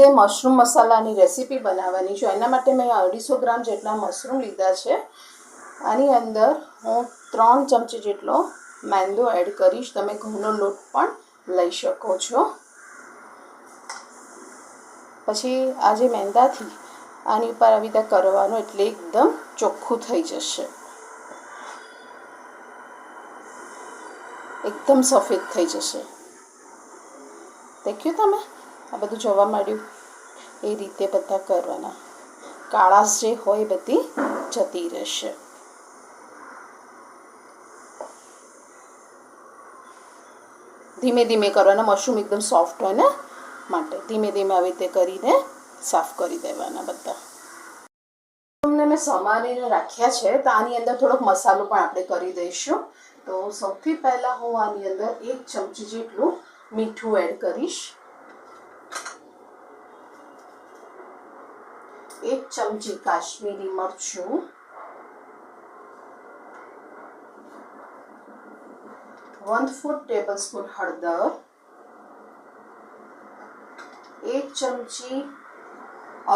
જે mushroom મસાલાની recipe બનાવવાની છે એના માટે મેં 250 ગ્રામ જેટલા મશરૂમ લીધા છે. આની અંદર હું 3 ચમચી જેટલો મેંદો એડ કરીશ. તમે ઘઉંનો લોટ પણ લઈ શકો છો. પછી આ જે મેંદાથી આની ઉપર આવી રીતે કરવાનું એટલે એકદમ ચોખ્ખું થઈ જશે, એકદમ સફેદ થઈ જશે. દેખ્યું તમે? આ બધું જોવા મળ્યું? એ રીતે બધા કરવાના, કાળાશ જે હોય બધી જતી રહેશે. ધીમે ધીમે કરવાના, મશરૂમ એકદમ સોફ્ટ હોય ને માટે ધીમે ધીમે આવી રીતે કરીને સાફ કરી દેવાના બધા. મશરૂમને મેં સમારીને રાખ્યા છે, તો આની અંદર થોડોક મસાલો પણ આપણે કરી દઈશું. તો સૌથી પહેલાં હું આની અંદર 1 ચમચી જેટલું મીઠું એડ કરીશ, 1 ચમચી કાશ્મીરી મરચું, 1/4 ટેબલસ્પૂન હળદર, 1 ચમચી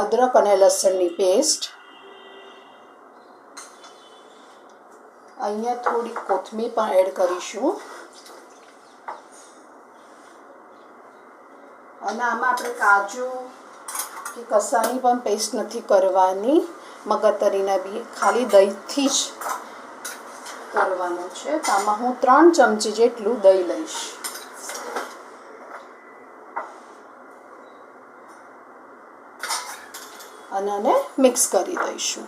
અદરક અને લસણની પેસ્ટ, અહીંયા થોડી કોથમીર પણ એડ કરીશું. અને આમાં આપણે કાજુ કે કસાની પણ પેસ્ટ નથી કરવાની, મગજતરીના બી ખાલી દહીંથી જ કરવાનું છે. તો આમાં હું 3 ચમચી જેટલું દહીં લઈશ. અને આને મિક્સ કરી દઈશું.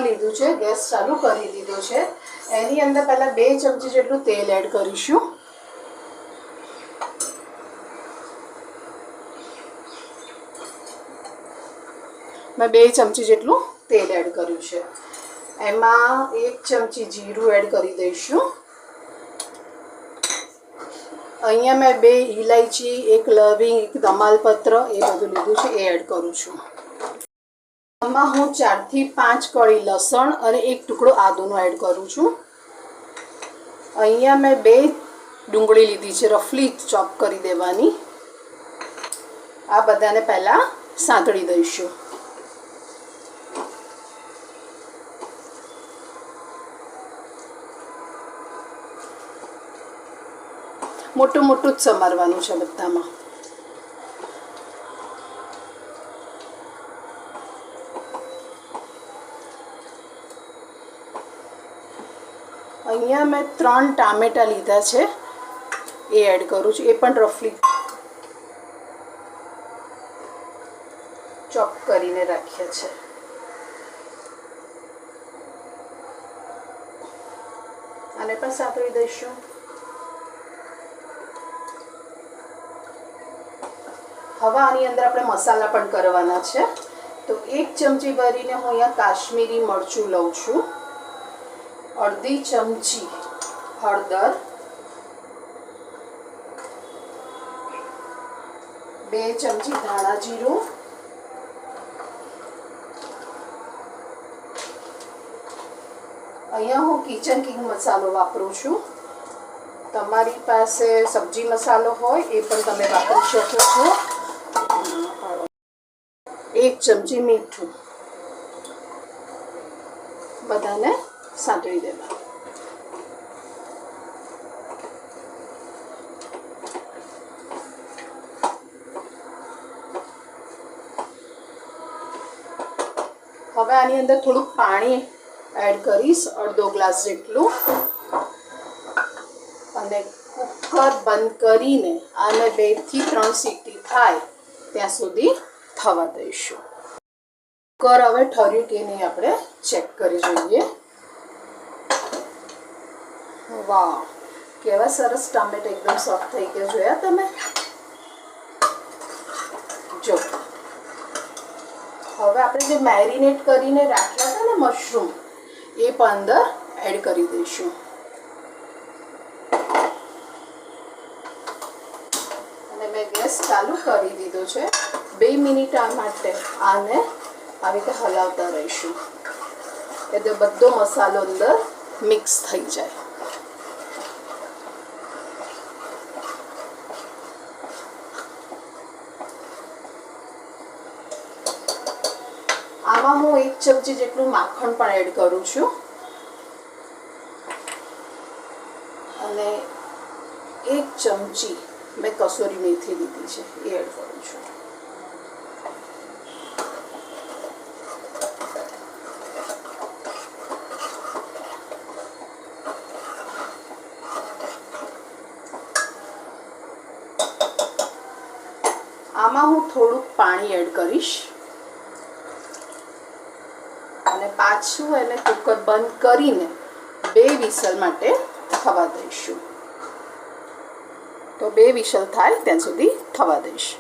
લીધું છે, ગેસ ચાલુ કરી દીધો છે. એની અંદર પહેલા 2 ચમચી જેટલું તેલ એડ કરીશું. મેં 2 ચમચી જેટલું તેલ એડ કર્યું છે. એમાં 1 ચમચી જીરું એડ કરી દઈશું. અહીંયા મેં 2 ઇલાયચી, 1 લવિંગ, 1 તમાલપત્ર એ બધું લીધું છે, એ એડ કરું છું. આમાં હું 4 થી 5 કળી લસણ અને 1 ટુકડો આદુનો એડ કરું છું. અહીંયા મેં 2 ડુંગળી લીધી છે, રફલી ચોપ કરી દેવાની. આ બધાને પહેલાં સાંતળી દઈશું. મોટું મોટું જ સમારવાનું છે બધામાં. અહીંયા મેં 3 ટામેટાં લીધા છે, એ એડ કરું છું. એ પણ રફલી ચોપ કરીને રાખ્યા છે. આને પણ સાંતળી દઈશું. હવે આની અંદર આપણે મસાલા પણ કરવાના છે. તો 1 ચમચી ભરીને હું અહીંયા કાશ્મીરી મરચું લઉં છું, અડધી ચમચી હળદર, 2 ચમચી ધાણા જીરું, અહીંયા હું કિચન કિંગ મસાલો વાપરું છું. તમારી પાસે સબ્જી મસાલો હોય એ પણ તમે વાપરી શકો છો. 1 ચમચી મીઠું. બધાને સાંતળી દેવા. હવે આની અંદર થોડુંક પાણી એડ કરીશ, અડધો ગ્લાસ જેટલું. અને કુકર બંધ કરીને આને 2 થી 3 સીટી થાય ત્યાં સુધી થવા દઈશું. કુકર હવે ઠર્યું કે નહીં આપણે ચેક કરી જોઈએ. વાહ, કેવા સરસ ટામેટા એકદમ સોફ્ટ થઈ ગયા, જોયા તમે? જો હવે આપણે જે મેરિનેટ કરીને રાખ્યા હતા ને મશરૂમ, એ પણ અંદર એડ કરી દઈશું. અને મેં ગેસ ચાલુ કરી દીધો છે. 2 મિનિટ આ માટે આને આવી રીતે હલાવતા રહીશું એટલે બધો મસાલો અંદર મિક્સ થઈ જાય. આમાં હું 1 ચમચી જેટલું માખણ પણ એડ કરું છું અને 1 ચમચી મેં કસૂરી મેથી લીધી છે એ એડ કરું છું. આમાં હું થોડુંક પાણી એડ કરીશ અને પાછું એને કુકર બંધ કરીને 2 વિસલ માટે થવા દઈશું. તો 2 વિસલ થાય ત્યાં સુધી થવા દઈશ.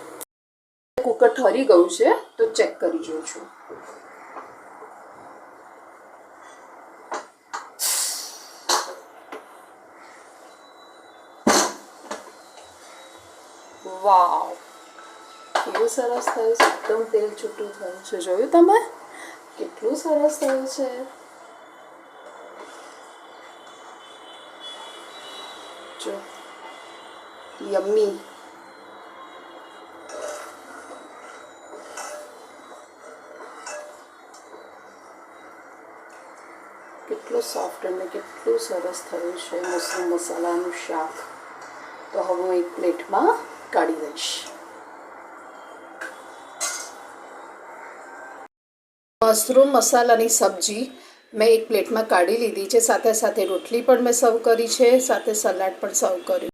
કુકર ઠરી ગયું છે તો ચેક કરી જોઉં છું. વાવ, કેવું સરસ થયું છે. એકદમ તેલ છૂટું થયું છે. જોયું તમે કેટલું સરસ થયું છે. જો યમ્મી. કેટલું સોફ્ટ અને કેટલું સરસ થયું છે મશરૂમ મસાલાનું શાક. તો હવે હું એક પ્લેટમાં કાઢી દઈશ. મશરૂમ મસાલાની સબ્જી મેં એક પ્લેટમાં કાઢી લીધી છે. સાથે સાથે રોટલી પણ મેં સર્વ કરી છે, સાથે સલાડ પણ સર્વ કર્યું.